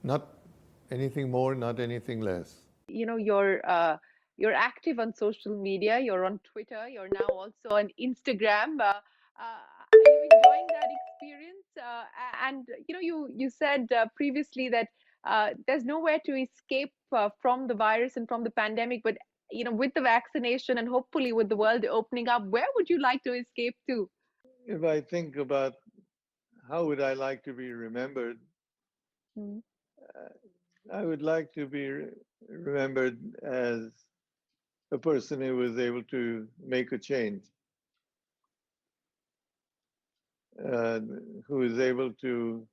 Not anything more, not anything less. You're active on social media. You're on Twitter. You're now also on Instagram. Are you enjoying that experience? And you said previously that there's nowhere to escape from the virus and from the pandemic. But with the vaccination and hopefully with the world opening up, where would you like to escape to? If I think about how would I like to be remembered, Mm. I would like to be remembered as a person who was able to make a change, uh, who is able to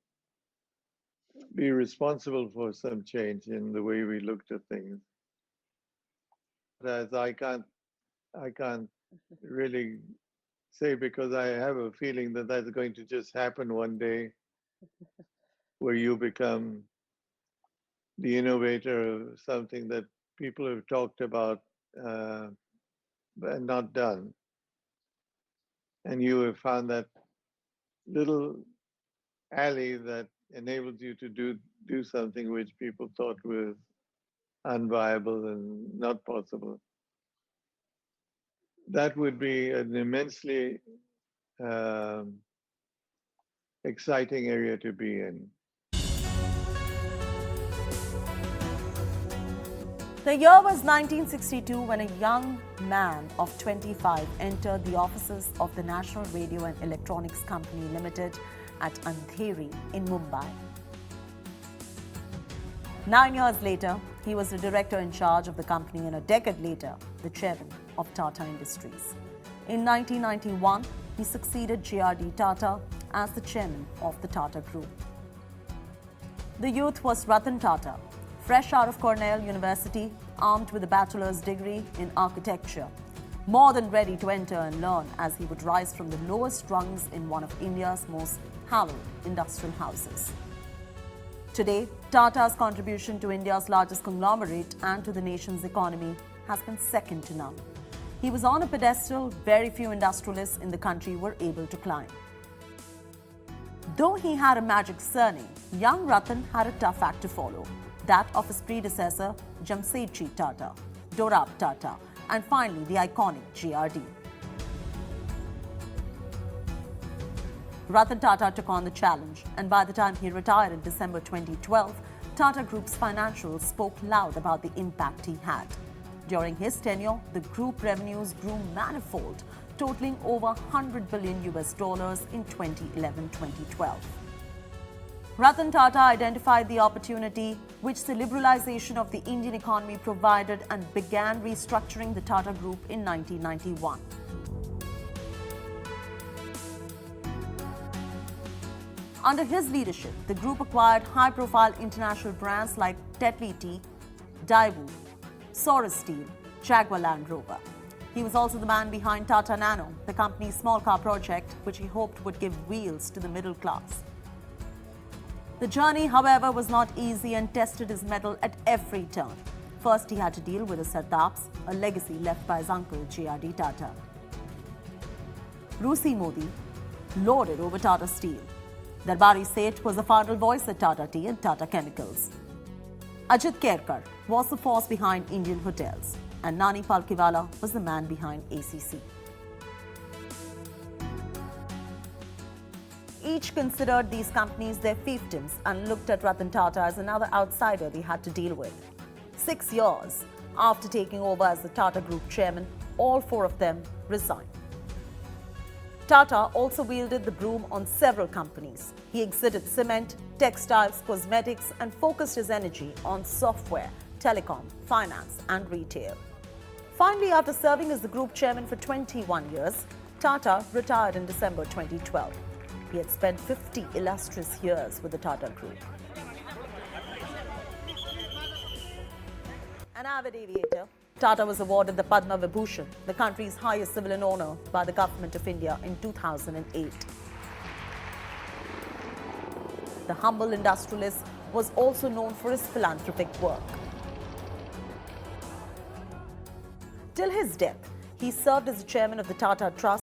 be responsible for some change in the way we looked at things. As I can't really say because I have a feeling that that's going to just happen one day, where you become the innovator of something that people have talked about uh, but not done, and you have found that little alley that enables you to do something which people thought was unviable and not possible. That would be an immensely um, exciting area to be in. The year was 1962 when a young man of 25 entered the offices of the National Radio and Electronics Company Limited at Andheri in Mumbai. 9 years later, he was the director in charge of the company, and a decade later, the chairman of Tata Industries. In 1991, he succeeded J.R.D. Tata as the chairman of the Tata Group. The youth was Ratan Tata, fresh out of Cornell University, armed with a bachelor's degree in architecture, more than ready to enter and learn as he would rise from the lowest rungs in one of India's most hallowed industrial houses. Today, Tata's contribution to India's largest conglomerate and to the nation's economy has been second to none. He was on a pedestal very few industrialists in the country were able to climb. Though he had a magic surname, young Ratan had a tough act to follow, that of his predecessor Jamsetji Tata, Dorab Tata, and finally the iconic J.R.D. Ratan Tata took on the challenge, and by the time he retired in December 2012, Tata Group's financials spoke loud about the impact he had. During his tenure, the group revenues grew manifold, totaling over $100 billion in 2011-2012. Ratan Tata identified the opportunity which the liberalization of the Indian economy provided and began restructuring the Tata Group in 1991. Under his leadership, the group acquired high-profile international brands like Tetley Tea, Daewoo, Soros Steel, Jaguar Land Rover. He was also the man behind Tata Nano, the company's small car project, which he hoped would give wheels to the middle class. The journey, however, was not easy and tested his mettle at every turn. First, he had to deal with his Sardaps, a legacy left by his uncle J.R.D. Tata. Rusi Modi lorded over Tata Steel. Darbari Seth was the final voice at Tata Tea and Tata Chemicals. Ajit Kerkar was the force behind Indian Hotels, and Nani Palkiwala was the man behind ACC. Each considered these companies their fiefdoms and looked at Ratan Tata as another outsider they had to deal with. 6 years after taking over as the Tata Group chairman, all four of them resigned. Tata also wielded the broom on several companies. He exited cement, textiles, cosmetics, and focused his energy on software, telecom, finance, and retail. Finally, after serving as the group chairman for 21 years, Tata retired in December 2012. He had spent 50 illustrious years with the Tata Group. An avid aviator, Tata was awarded the Padma Vibhushan, the country's highest civilian honor, by the Government of India in 2008. The humble industrialist was also known for his philanthropic work. Till his death, he served as the chairman of the Tata Trust